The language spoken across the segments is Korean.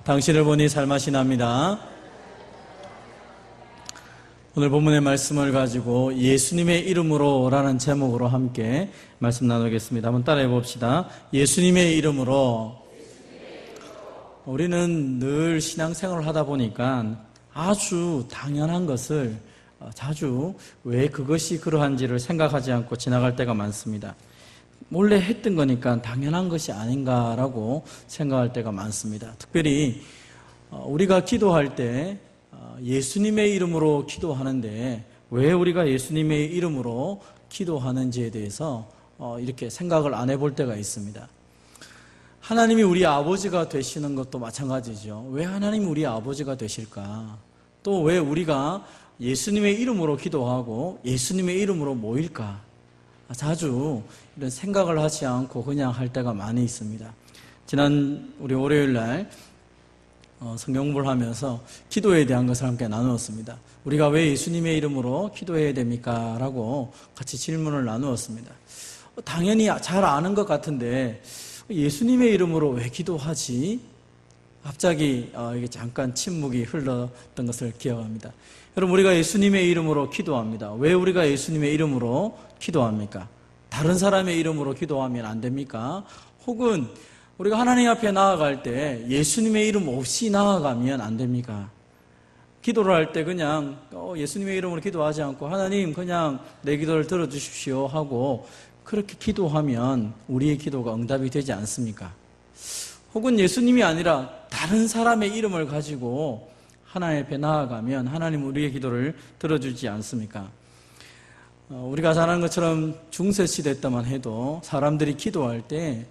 당신을 보니 살맛이 납니다. 오늘 본문의 말씀을 가지고 예수님의 이름으로 라는 제목으로 함께 말씀 나누겠습니다. 한번 따라해 봅시다. 예수님의 이름으로. 우리는 늘 신앙생활을 하다 보니까 아주 당연한 것을 자주 왜 그것이 그러한지를 생각하지 않고 지나갈 때가 많습니다. 원래 했던 거니까 당연한 것이 아닌가라고 생각할 때가 많습니다. 특별히 우리가 기도할 때 예수님의 이름으로 기도하는데 왜 우리가 예수님의 이름으로 기도하는지에 대해서 이렇게 생각을 안 해볼 때가 있습니다. 하나님이 우리 아버지가 되시는 것도 마찬가지죠. 왜 하나님이 우리 아버지가 되실까? 또 왜 우리가 예수님의 이름으로 기도하고 예수님의 이름으로 모일까? 자주 이런 생각을 하지 않고 그냥 할 때가 많이 있습니다. 지난 우리 월요일 날 성경 공부를 하면서 기도에 대한 것을 함께 나누었습니다. 우리가 왜 예수님의 이름으로 기도해야 됩니까? 라고 같이 질문을 나누었습니다. 당연히 잘 아는 것 같은데 예수님의 이름으로 왜 기도하지? 갑자기 이게 잠깐 침묵이 흘렀던 것을 기억합니다. 여러분, 우리가 예수님의 이름으로 기도합니다. 왜 우리가 예수님의 이름으로 기도합니까? 다른 사람의 이름으로 기도하면 안 됩니까? 혹은 우리가 하나님 앞에 나아갈 때 예수님의 이름 없이 나아가면 안 됩니까? 기도를 할 때 그냥 예수님의 이름으로 기도하지 않고 하나님 그냥 내 기도를 들어주십시오 하고 그렇게 기도하면 우리의 기도가 응답이 되지 않습니까? 혹은 예수님이 아니라 다른 사람의 이름을 가지고 하나님 앞에 나아가면 하나님 우리의 기도를 들어주지 않습니까? 우리가 잘 아는 것처럼 중세시대 때만 해도 사람들이 기도할 때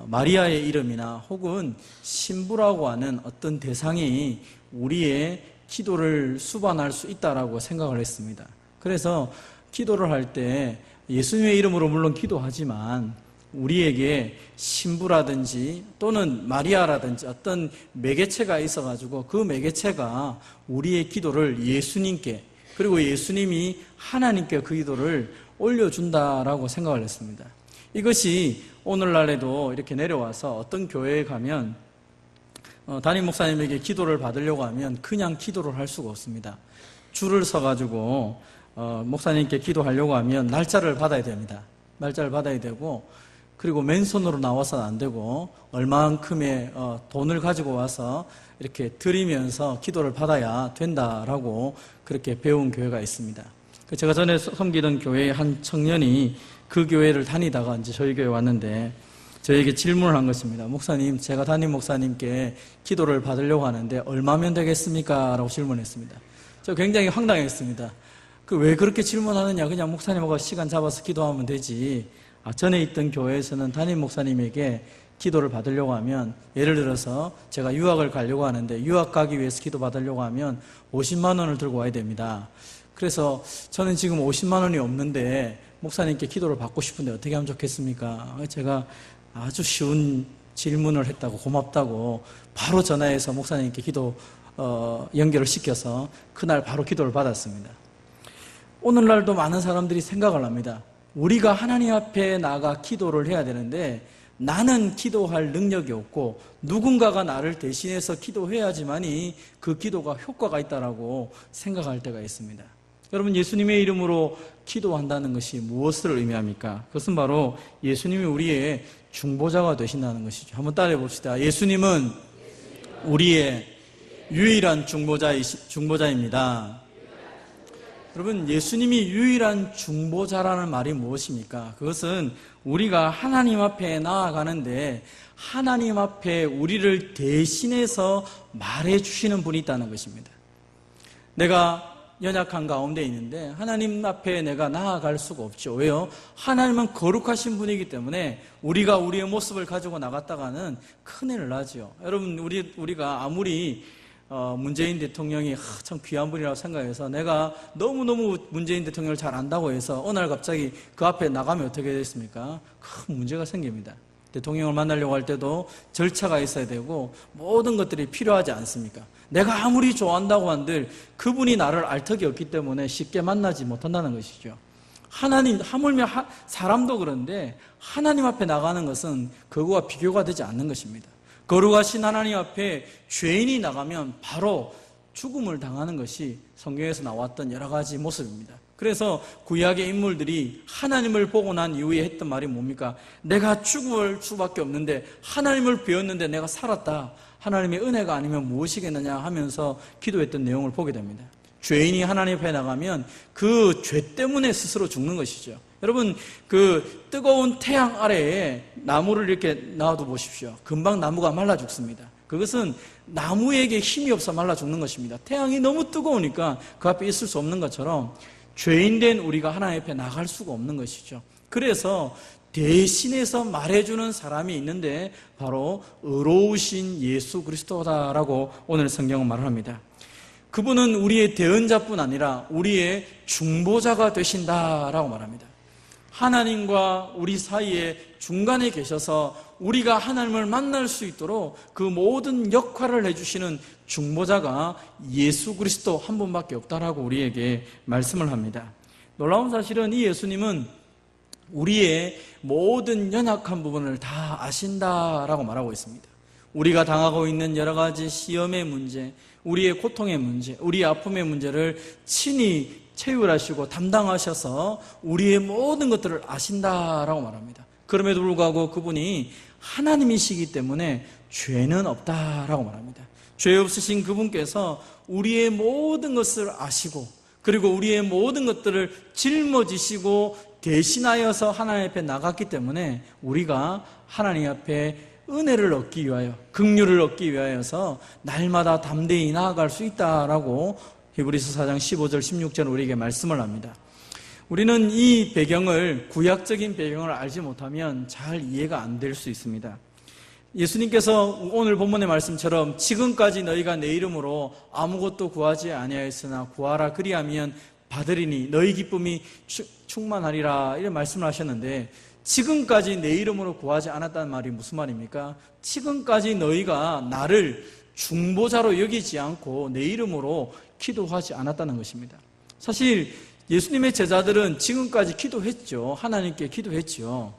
마리아의 이름이나 혹은 신부라고 하는 어떤 대상이 우리의 기도를 수반할 수 있다라고 생각을 했습니다. 그래서 기도를 할 때 예수님의 이름으로 물론 기도하지만 우리에게 신부라든지 또는 마리아라든지 어떤 매개체가 있어가지고 그 매개체가 우리의 기도를 예수님께 그리고 예수님이 하나님께 그 기도를 올려준다라고 생각을 했습니다. 이것이 오늘날에도 이렇게 내려와서 어떤 교회에 가면 담임 목사님에게 기도를 받으려고 하면 그냥 기도를 할 수가 없습니다. 줄을 서가지고 목사님께 기도하려고 하면 날짜를 받아야 됩니다. 날짜를 받아야 되고 그리고 맨손으로 나와서는 안 되고 얼마만큼의 돈을 가지고 와서 이렇게 드리면서 기도를 받아야 된다라고 그렇게 배운 교회가 있습니다. 제가 전에 섬기던 교회의 한 청년이 그 교회를 다니다가 이제 저희 교회에 왔는데 저에게 질문을 한 것입니다. 목사님, 제가 담임 목사님께 기도를 받으려고 하는데 얼마면 되겠습니까? 라고 질문했습니다. 저 굉장히 황당했습니다. 왜 그렇게 질문하느냐? 그냥 목사님하고 시간 잡아서 기도하면 되지. 전에 있던 교회에서는 담임 목사님에게 기도를 받으려고 하면 예를 들어서 제가 유학을 가려고 하는데 유학 가기 위해서 기도 받으려고 하면 50만 원을 들고 와야 됩니다. 그래서 저는 지금 50만 원이 없는데 목사님께 기도를 받고 싶은데 어떻게 하면 좋겠습니까? 제가 아주 쉬운 질문을 했다고 고맙다고 바로 전화해서 목사님께 기도 연결을 시켜서 그날 바로 기도를 받았습니다. 오늘날도 많은 사람들이 생각을 합니다. 우리가 하나님 앞에 나가 기도를 해야 되는데 나는 기도할 능력이 없고 누군가가 나를 대신해서 기도해야지만이 그 기도가 효과가 있다라고 생각할 때가 있습니다. 여러분, 예수님의 이름으로 기도한다는 것이 무엇을 의미합니까? 그것은 바로 예수님이 우리의 중보자가 되신다는 것이죠. 한번 따라해 봅시다. 예수님은 우리의 유일한 중보자입니다. 여러분, 예수님이 유일한 중보자라는 말이 무엇입니까? 그것은 우리가 하나님 앞에 나아가는데 하나님 앞에 우리를 대신해서 말해주시는 분이 있다는 것입니다. 내가 연약한 가운데 있는데 하나님 앞에 내가 나아갈 수가 없죠. 왜요? 하나님은 거룩하신 분이기 때문에 우리가 우리의 모습을 가지고 나갔다가는 큰일을 나죠. 여러분, 우리가 아무리 문재인 대통령이 참 귀한 분이라고 생각해서 내가 너무너무 문재인 대통령을 잘 안다고 해서 어느 날 갑자기 그 앞에 나가면 어떻게 됐습니까? 큰 문제가 생깁니다. 대통령을 만나려고 할 때도 절차가 있어야 되고 모든 것들이 필요하지 않습니까? 내가 아무리 좋아한다고 한들 그분이 나를 알 턱이 없기 때문에 쉽게 만나지 못한다는 것이죠. 하나님, 하물며 사람도 그런데 하나님 앞에 나가는 것은 그거와 비교가 되지 않는 것입니다. 거룩하신 하나님 앞에 죄인이 나가면 바로 죽음을 당하는 것이 성경에서 나왔던 여러 가지 모습입니다. 그래서 구약의 인물들이 하나님을 보고 난 이후에 했던 말이 뭡니까? 내가 죽을 수밖에 없는데 하나님을 배웠는데 내가 살았다. 하나님의 은혜가 아니면 무엇이겠느냐 하면서 기도했던 내용을 보게 됩니다. 죄인이 하나님 앞에 나가면 그 죄 때문에 스스로 죽는 것이죠. 여러분, 그 뜨거운 태양 아래에 나무를 이렇게 놔둬 보십시오. 금방 나무가 말라 죽습니다. 그것은 나무에게 힘이 없어 말라 죽는 것입니다. 태양이 너무 뜨거우니까 그 앞에 있을 수 없는 것처럼 죄인된 우리가 하나님 앞에 나갈 수가 없는 것이죠. 그래서 대신해서 말해주는 사람이 있는데 바로 의로우신 예수 그리스도다라고 오늘 성경은 말합니다. 그분은 우리의 대언자뿐 아니라 우리의 중보자가 되신다라고 말합니다. 하나님과 우리 사이에 중간에 계셔서 우리가 하나님을 만날 수 있도록 그 모든 역할을 해주시는 중보자가 예수 그리스도 한 분밖에 없다라고 우리에게 말씀을 합니다. 놀라운 사실은 이 예수님은 우리의 모든 연약한 부분을 다 아신다라고 말하고 있습니다. 우리가 당하고 있는 여러 가지 시험의 문제, 우리의 고통의 문제, 우리의 아픔의 문제를 친히 체휼하시고 담당하셔서 우리의 모든 것들을 아신다라고 말합니다. 그럼에도 불구하고 그분이 하나님이시기 때문에 죄는 없다라고 말합니다. 죄 없으신 그분께서 우리의 모든 것을 아시고 그리고 우리의 모든 것들을 짊어지시고 대신하여서 하나님 앞에 나갔기 때문에 우리가 하나님 앞에 은혜를 얻기 위하여 긍휼을 얻기 위하여서 날마다 담대히 나아갈 수 있다라고 히브리서 4장 15절 16절 우리에게 말씀을 합니다. 우리는 이 배경을 구약적인 배경을 알지 못하면 잘 이해가 안 될 수 있습니다. 예수님께서 오늘 본문의 말씀처럼 지금까지 너희가 내 이름으로 아무것도 구하지 아니하였으나 구하라 그리하면 받으리니 너희 기쁨이 충만하리라 이런 말씀을 하셨는데 지금까지 내 이름으로 구하지 않았다는 말이 무슨 말입니까? 지금까지 너희가 나를 중보자로 여기지 않고 내 이름으로 기도하지 않았다는 것입니다. 사실 예수님의 제자들은 지금까지 기도했죠. 하나님께 기도했죠.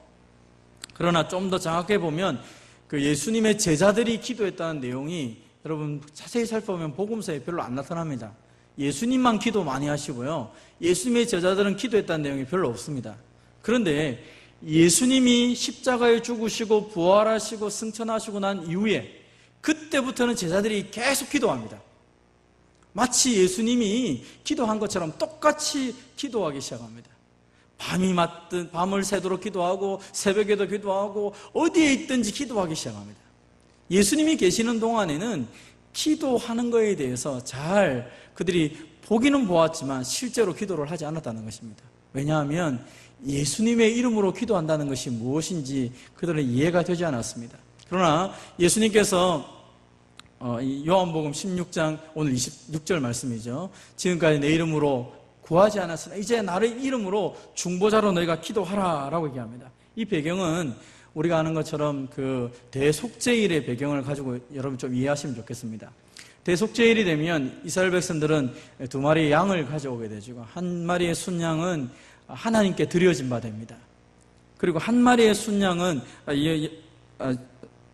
그러나 좀 더 정확하게 보면 그 예수님의 제자들이 기도했다는 내용이 여러분 자세히 살펴보면 복음서에 별로 안 나타납니다. 예수님만 기도 많이 하시고요. 예수님의 제자들은 기도했다는 내용이 별로 없습니다. 그런데 예수님이 십자가에 죽으시고 부활하시고 승천하시고 난 이후에 그때부터는 제자들이 계속 기도합니다. 마치 예수님이 기도한 것처럼 똑같이 기도하기 시작합니다. 밤이 맞든 밤을 새도록 기도하고 새벽에도 기도하고 어디에 있든지 기도하기 시작합니다. 예수님이 계시는 동안에는 기도하는 것에 대해서 잘 그들이 보기는 보았지만 실제로 기도를 하지 않았다는 것입니다. 왜냐하면 예수님의 이름으로 기도한다는 것이 무엇인지 그들은 이해가 되지 않았습니다. 그러나 예수님께서 요한복음 16장 오늘 26절 말씀이죠. 지금까지 내 이름으로 구하지 않았으나 이제 나의 이름으로 중보자로 너희가 기도하라 라고 얘기합니다. 이 배경은 우리가 아는 것처럼 그 대속죄일의 배경을 가지고 여러분 좀 이해하시면 좋겠습니다. 대속죄일이 되면 이스라엘 백성들은 두 마리의 양을 가져오게 되죠. 한 마리의 순양은 하나님께 드려진 바 됩니다. 그리고 한 마리의 순양은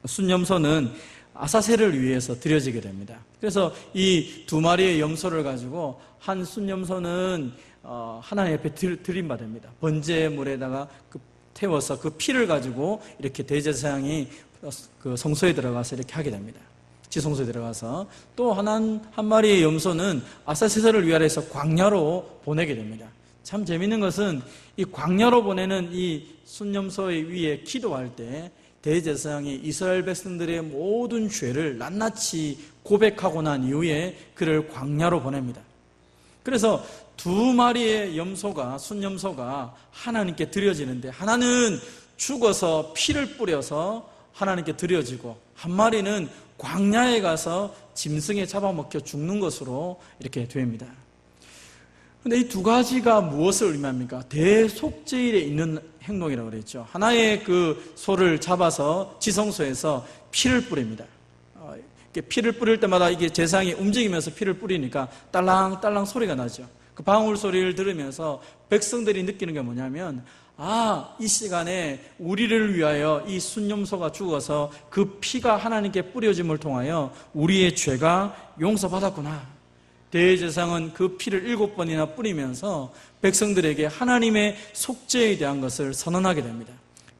순염소는 아사셀을 위해서 드려지게 됩니다. 그래서 이 두 마리의 염소를 가지고 한 순염소는 하나님 앞에 드린 바 됩니다. 번제물에다가 태워서 그 피를 가지고 이렇게 대제사장이 그 성소에 들어가서 이렇게 하게 됩니다. 지성소에 들어가서 또 한 마리의 염소는 아사셀을 위하여서 광야로 보내게 됩니다. 참 재미있는 것은 이 광야로 보내는 이 순염소의 위에 기도할 때 대제사장이 이스라엘 백성들의 모든 죄를 낱낱이 고백하고 난 이후에 그를 광야로 보냅니다. 그래서 두 마리의 염소가 순염소가 하나님께 드려지는데 하나는 죽어서 피를 뿌려서 하나님께 드려지고 한 마리는 광야에 가서 짐승에 잡아먹혀 죽는 것으로 이렇게 됩니다. 그런데 이 두 가지가 무엇을 의미합니까? 대속죄일에 있는 행동이라고 그랬죠. 하나의 그 소를 잡아서 지성소에서 피를 뿌립니다. 피를 뿌릴 때마다 이게 제사장이 움직이면서 피를 뿌리니까 딸랑딸랑 소리가 나죠. 그 방울 소리를 들으면서 백성들이 느끼는 게 뭐냐면 이 시간에 우리를 위하여 이 순념소가 죽어서 그 피가 하나님께 뿌려짐을 통하여 우리의 죄가 용서받았구나. 대제사장은 그 피를 7번이나 뿌리면서 백성들에게 하나님의 속죄에 대한 것을 선언하게 됩니다.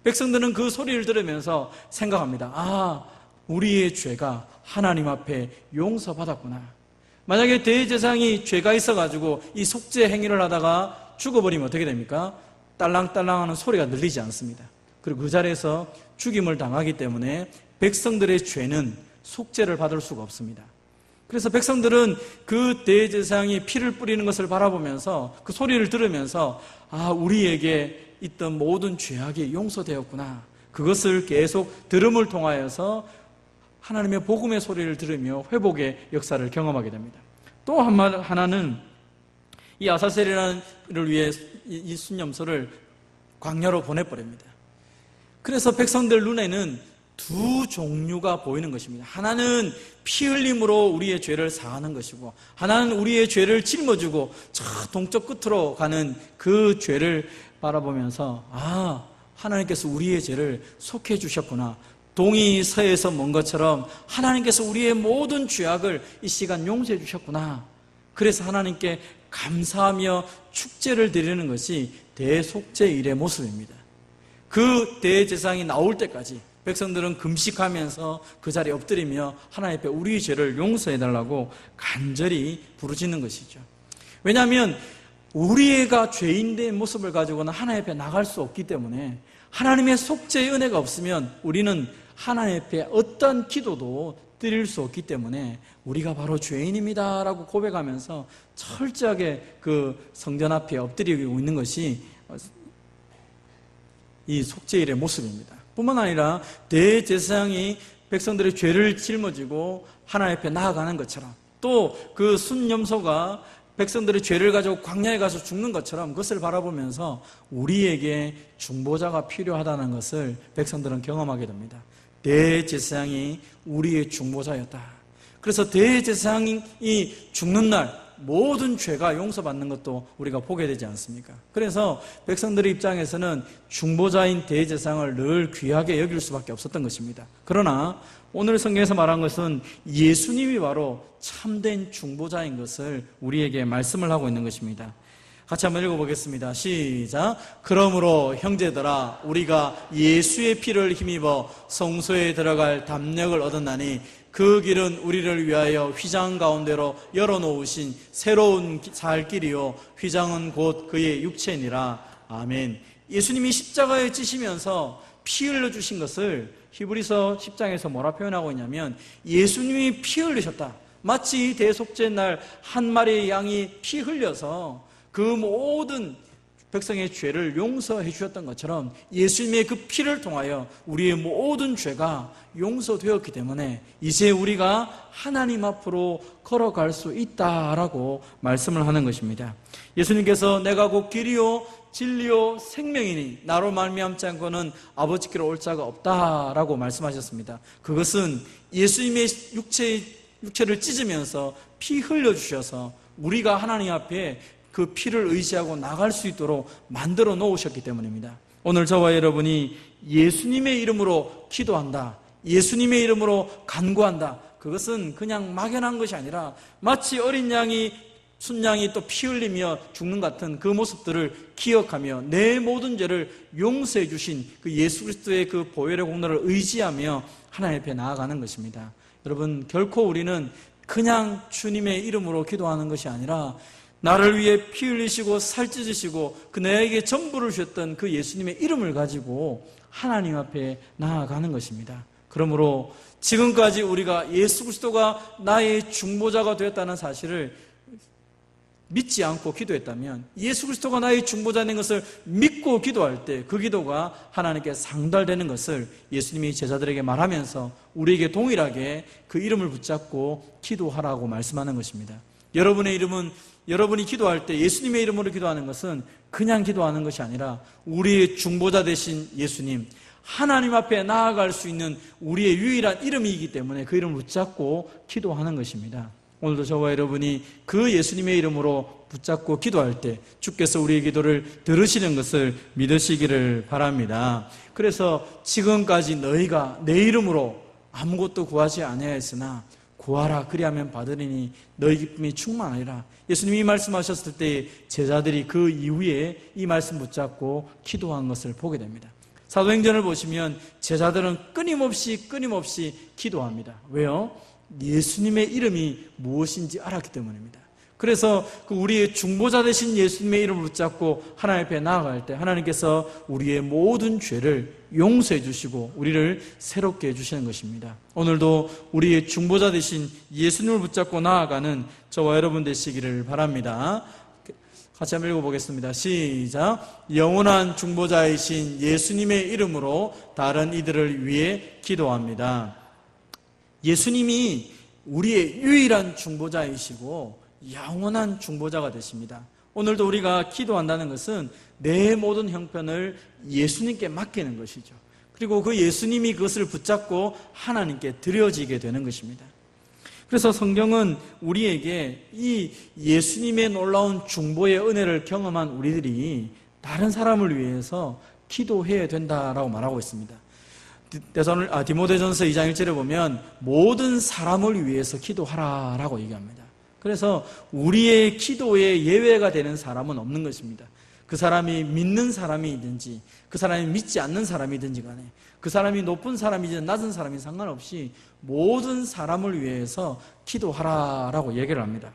백성들은 그 소리를 들으면서 생각합니다. 우리의 죄가 하나님 앞에 용서받았구나. 만약에 대제사장이 죄가 있어가지고 이 속죄 행위를 하다가 죽어버리면 어떻게 됩니까? 딸랑딸랑 하는 소리가 들리지 않습니다. 그리고 그 자리에서 죽임을 당하기 때문에 백성들의 죄는 속죄를 받을 수가 없습니다. 그래서 백성들은 그 대제사장이 피를 뿌리는 것을 바라보면서 그 소리를 들으면서 우리에게 있던 모든 죄악이 용서되었구나. 그것을 계속 들음을 통하여서 하나님의 복음의 소리를 들으며 회복의 역사를 경험하게 됩니다. 또 하나는 이 아사셀이라는 를 위해 이 순념소를 광야로 보내버립니다. 그래서 백성들 눈에는 두 종류가 보이는 것입니다. 하나는 피 흘림으로 우리의 죄를 사하는 것이고, 하나는 우리의 죄를 짊어지고 저 동쪽 끝으로 가는 그 죄를 바라보면서 하나님께서 우리의 죄를 속해 주셨구나. 동이 서에서 먼 것처럼 하나님께서 우리의 모든 죄악을 이 시간 용서해 주셨구나. 그래서 하나님께 감사하며 축제를 드리는 것이 대속죄일의 모습입니다. 그 대제사장이 나올 때까지 백성들은 금식하면서 그 자리에 엎드리며 하나님 앞에 우리의 죄를 용서해달라고 간절히 부르짖는 것이죠. 왜냐하면 우리가 죄인된 모습을 가지고는 하나님 앞에 나갈 수 없기 때문에, 하나님의 속죄의 은혜가 없으면 우리는 하나님 앞에 어떤 기도도 드릴 수 없기 때문에 우리가 바로 죄인입니다 라고 고백하면서 철저하게 그 성전 앞에 엎드리고 있는 것이 이 속죄일의 모습입니다. 뿐만 아니라 대제사장이 백성들의 죄를 짊어지고 하나님 앞에 나아가는 것처럼, 또 그 순념소가 백성들의 죄를 가지고 광야에 가서 죽는 것처럼 그것을 바라보면서 우리에게 중보자가 필요하다는 것을 백성들은 경험하게 됩니다. 대제사장이 우리의 중보자였다. 그래서 대제사장이 죽는 날 모든 죄가 용서받는 것도 우리가 보게 되지 않습니까? 그래서 백성들의 입장에서는 중보자인 대제사장을 늘 귀하게 여길 수밖에 없었던 것입니다. 그러나 오늘 성경에서 말한 것은 예수님이 바로 참된 중보자인 것을 우리에게 말씀을 하고 있는 것입니다. 같이 한번 읽어보겠습니다. 시작. 그러므로 형제들아, 우리가 예수의 피를 힘입어 성소에 들어갈 담력을 얻었나니 그 길은 우리를 위하여 휘장 가운데로 열어놓으신 새로운 살 길이요 휘장은 곧 그의 육체니라. 아멘. 예수님이 십자가에 찌시면서 피 흘려주신 것을 히브리서 10장에서 뭐라 표현하고 있냐면, 예수님이 피 흘리셨다. 마치 대속죄 날 한 마리의 양이 피 흘려서 그 모든 백성의 죄를 용서해 주셨던 것처럼 예수님의 그 피를 통하여 우리의 모든 죄가 용서되었기 때문에 이제 우리가 하나님 앞으로 걸어갈 수 있다라고 말씀을 하는 것입니다. 예수님께서 내가 곧 길이요 진리요 생명이니 나로 말미암지 않고는 아버지께로 올 자가 없다라고 말씀하셨습니다. 그것은 예수님의 육체를 찢으면서 피 흘려주셔서 우리가 하나님 앞에 그 피를 의지하고 나갈 수 있도록 만들어 놓으셨기 때문입니다. 오늘 저와 여러분이 예수님의 이름으로 기도한다, 예수님의 이름으로 간구한다, 그것은 그냥 막연한 것이 아니라 마치 어린 양이 순양이 또 피 흘리며 죽는 같은 그 모습들을 기억하며 내 모든 죄를 용서해 주신 그 예수 그리스도의 그 보혈의 공로를 의지하며 하나님 앞에 나아가는 것입니다. 여러분, 결코 우리는 그냥 주님의 이름으로 기도하는 것이 아니라 나를 위해 피 흘리시고 살 찢으시고 그 나에게 전부를 주셨던 그 예수님의 이름을 가지고 하나님 앞에 나아가는 것입니다. 그러므로 지금까지 우리가 예수 그리스도가 나의 중보자가 되었다는 사실을 믿지 않고 기도했다면, 예수 그리스도가 나의 중보자인 것을 믿고 기도할 때 그 기도가 하나님께 상달되는 것을 예수님이 제자들에게 말하면서 우리에게 동일하게 그 이름을 붙잡고 기도하라고 말씀하는 것입니다. 여러분의 이름은, 여러분이 기도할 때 예수님의 이름으로 기도하는 것은 그냥 기도하는 것이 아니라 우리의 중보자 되신 예수님, 하나님 앞에 나아갈 수 있는 우리의 유일한 이름이기 때문에 그 이름을 붙잡고 기도하는 것입니다. 오늘도 저와 여러분이 그 예수님의 이름으로 붙잡고 기도할 때 주께서 우리의 기도를 들으시는 것을 믿으시기를 바랍니다. 그래서 지금까지 너희가 내 이름으로 아무것도 구하지 아니하였으나 구하라 그리하면 받으리니 너희 기쁨이 충만하리라. 예수님이 말씀하셨을 때 제자들이 그 이후에 이 말씀 붙잡고 기도한 것을 보게 됩니다. 사도행전을 보시면 제자들은 끊임없이 기도합니다. 왜요? 예수님의 이름이 무엇인지 알았기 때문입니다. 그래서 그 우리의 중보자 되신 예수님의 이름을 붙잡고 하나님 앞에 나아갈 때 하나님께서 우리의 모든 죄를 용서해 주시고 우리를 새롭게 해주시는 것입니다. 오늘도 우리의 중보자 되신 예수님을 붙잡고 나아가는 저와 여러분 되시기를 바랍니다. 같이 한번 읽어보겠습니다. 시작. 영원한 중보자이신 예수님의 이름으로 다른 이들을 위해 기도합니다. 예수님이 우리의 유일한 중보자이시고 영원한 중보자가 되십니다. 오늘도 우리가 기도한다는 것은 내 모든 형편을 예수님께 맡기는 것이죠. 그리고 그 예수님이 그것을 붙잡고 하나님께 드려지게 되는 것입니다. 그래서 성경은 우리에게 이 예수님의 놀라운 중보의 은혜를 경험한 우리들이 다른 사람을 위해서 기도해야 된다라고 말하고 있습니다. 디모데전서 2장 1절에 보면 모든 사람을 위해서 기도하라라고 얘기합니다. 그래서 우리의 기도에 예외가 되는 사람은 없는 것입니다. 그 사람이 믿는 사람이든지 그 사람이 믿지 않는 사람이든지 간에 그 사람이 높은 사람이든 낮은 사람이 상관없이 모든 사람을 위해서 기도하라라고 얘기를 합니다.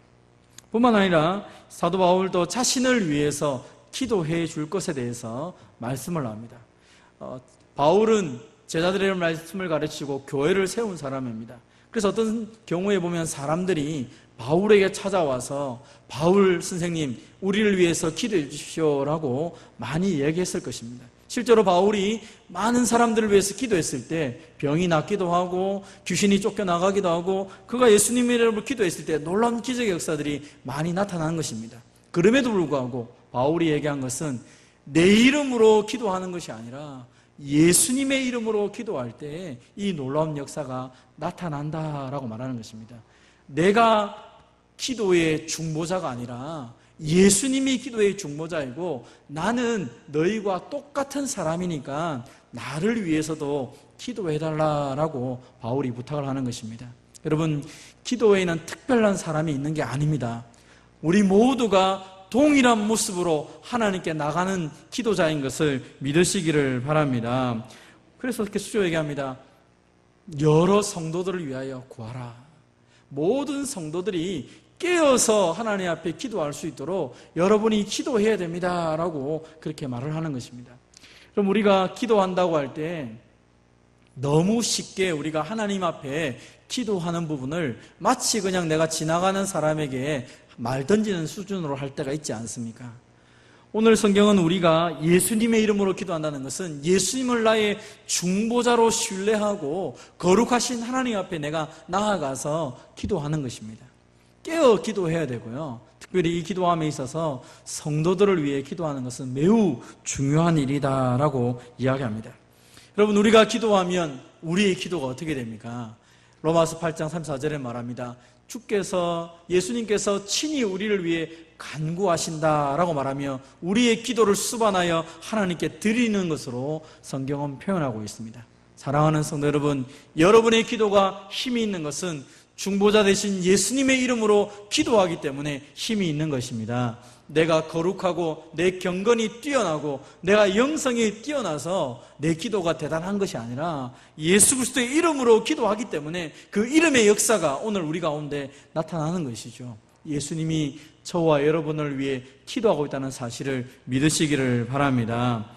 뿐만 아니라 사도 바울도 자신을 위해서 기도해 줄 것에 대해서 말씀을 합니다. 바울은 제자들의 말씀을 가르치고 교회를 세운 사람입니다. 그래서 어떤 경우에 보면 사람들이 바울에게 찾아와서 바울 선생님 우리를 위해서 기도해 주십시오라고 많이 얘기했을 것입니다. 실제로 바울이 많은 사람들을 위해서 기도했을 때 병이 낫기도 하고 귀신이 쫓겨나가기도 하고 그가 예수님의 이름으로 기도했을 때 놀라운 기적의 역사들이 많이 나타나는 것입니다. 그럼에도 불구하고 바울이 얘기한 것은 내 이름으로 기도하는 것이 아니라 예수님의 이름으로 기도할 때 이 놀라운 역사가 나타난다라고 말하는 것입니다. 내가 기도의 중보자가 아니라 예수님이 기도의 중보자이고 나는 너희와 똑같은 사람이니까 나를 위해서도 기도해달라라고 바울이 부탁을 하는 것입니다. 여러분, 기도에는 특별한 사람이 있는 게 아닙니다. 우리 모두가 동일한 모습으로 하나님께 나가는 기도자인 것을 믿으시기를 바랍니다. 그래서 이렇게 수조 얘기합니다. 여러 성도들을 위하여 구하라. 모든 성도들이 깨어서 하나님 앞에 기도할 수 있도록 여러분이 기도해야 됩니다 라고 그렇게 말을 하는 것입니다. 그럼 우리가 기도한다고 할 때 너무 쉽게 우리가 하나님 앞에 기도하는 부분을 마치 그냥 내가 지나가는 사람에게 말 던지는 수준으로 할 때가 있지 않습니까? 오늘 성경은 우리가 예수님의 이름으로 기도한다는 것은 예수님을 나의 중보자로 신뢰하고 거룩하신 하나님 앞에 내가 나아가서 기도하는 것입니다. 깨어 기도해야 되고요. 특별히 이 기도함에 있어서 성도들을 위해 기도하는 것은 매우 중요한 일이다라고 이야기합니다. 여러분, 우리가 기도하면 우리의 기도가 어떻게 됩니까? 로마서 8장 34절에 말합니다. 예수님께서 친히 우리를 위해 간구하신다라고 말하며 우리의 기도를 수반하여 하나님께 드리는 것으로 성경은 표현하고 있습니다. 사랑하는 성도 여러분, 여러분의 기도가 힘이 있는 것은 중보자 되신 예수님의 이름으로 기도하기 때문에 힘이 있는 것입니다. 내가 거룩하고 내 경건이 뛰어나고 내가 영성이 뛰어나서 내 기도가 대단한 것이 아니라 예수 그리스도의 이름으로 기도하기 때문에 그 이름의 역사가 오늘 우리 가운데 나타나는 것이죠. 예수님이 저와 여러분을 위해 기도하고 있다는 사실을 믿으시기를 바랍니다.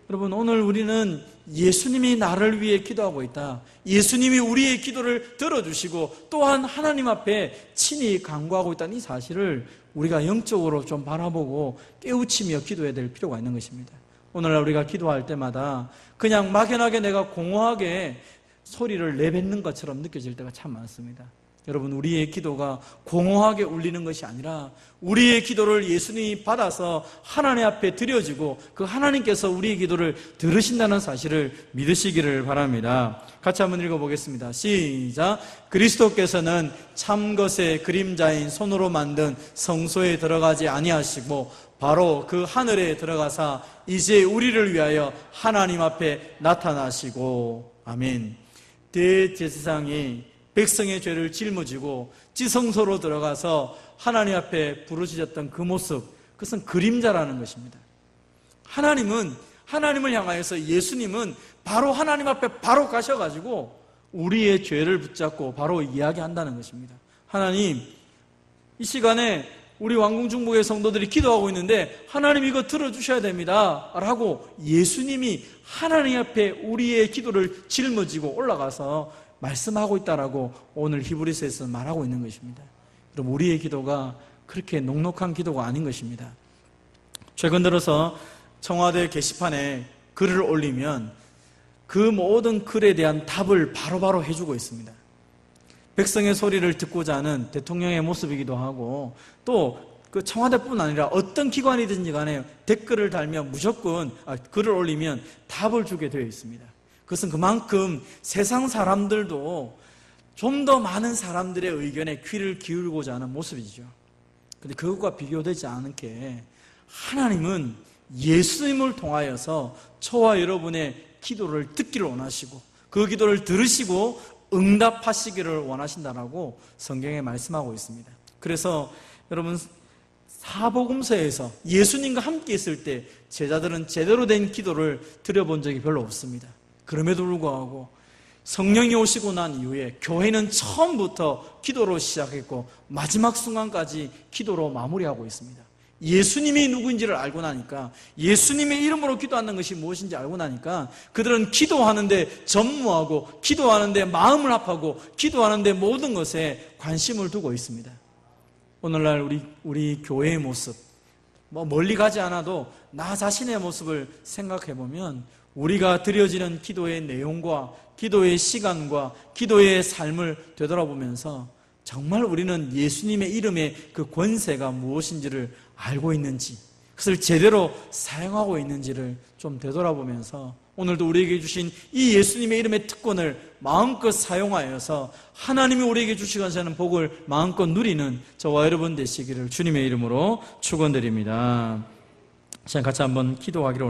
여러분, 오늘 우리는 예수님이 나를 위해 기도하고 있다. 예수님이 우리의 기도를 들어주시고 또한 하나님 앞에 친히 간구하고 있다는 이 사실을 우리가 영적으로 좀 바라보고 깨우치며 기도해야 될 필요가 있는 것입니다. 오늘날 우리가 기도할 때마다 그냥 막연하게 내가 공허하게 소리를 내뱉는 것처럼 느껴질 때가 참 많습니다. 여러분, 우리의 기도가 공허하게 울리는 것이 아니라 우리의 기도를 예수님이 받아서 하나님 앞에 드려지고 그 하나님께서 우리의 기도를 들으신다는 사실을 믿으시기를 바랍니다. 같이 한번 읽어보겠습니다. 시작. 그리스도께서는 참것의 그림자인 손으로 만든 성소에 들어가지 아니하시고 바로 그 하늘에 들어가사 이제 우리를 위하여 하나님 앞에 나타나시고. 아멘. 대제사장이 백성의 죄를 짊어지고 지성소로 들어가서 하나님 앞에 부르짖었던 그 모습, 그것은 그림자라는 것입니다. 하나님을 향하여서 예수님은 바로 하나님 앞에 바로 가셔가지고 우리의 죄를 붙잡고 바로 이야기한다는 것입니다. 하나님, 이 시간에 우리 왕궁중복의 성도들이 기도하고 있는데 하나님 이거 들어주셔야 됩니다 라고 예수님이 하나님 앞에 우리의 기도를 짊어지고 올라가서 말씀하고 있다라고 오늘 히브리서에서 말하고 있는 것입니다. 그럼 우리의 기도가 그렇게 녹록한 기도가 아닌 것입니다. 최근 들어서 청와대 게시판에 글을 올리면 그 모든 글에 대한 답을 바로바로 해주고 있습니다. 백성의 소리를 듣고자 하는 대통령의 모습이기도 하고, 또 그 청와대뿐 아니라 어떤 기관이든지 간에 댓글을 달면 무조건 글을 올리면 답을 주게 되어 있습니다. 그것은 그만큼 세상 사람들도 좀 더 많은 사람들의 의견에 귀를 기울이고자 하는 모습이죠. 그런데 그것과 비교되지 않게 하나님은 예수님을 통하여서 저와 여러분의 기도를 듣기를 원하시고 그 기도를 들으시고 응답하시기를 원하신다라고 성경에 말씀하고 있습니다. 그래서 여러분, 사복음서에서 예수님과 함께 있을 때 제자들은 제대로 된 기도를 드려본 적이 별로 없습니다. 그럼에도 불구하고 성령이 오시고 난 이후에 교회는 처음부터 기도로 시작했고 마지막 순간까지 기도로 마무리하고 있습니다. 예수님이 누구인지를 알고 나니까, 예수님의 이름으로 기도하는 것이 무엇인지 알고 나니까 그들은 기도하는데 전무하고 기도하는데 마음을 합하고 기도하는데 모든 것에 관심을 두고 있습니다. 오늘날 우리 교회의 모습, 멀리 가지 않아도 나 자신의 모습을 생각해 보면 우리가 드려지는 기도의 내용과 기도의 시간과 기도의 삶을 되돌아보면서 정말 우리는 예수님의 이름의 그 권세가 무엇인지를 알고 있는지, 그것을 제대로 사용하고 있는지를 좀 되돌아보면서 오늘도 우리에게 주신 이 예수님의 이름의 특권을 마음껏 사용하여서 하나님이 우리에게 주시고자 복을 마음껏 누리는 저와 여러분 되시기를 주님의 이름으로 축원드립니다. 자, 같이 한번 기도하기로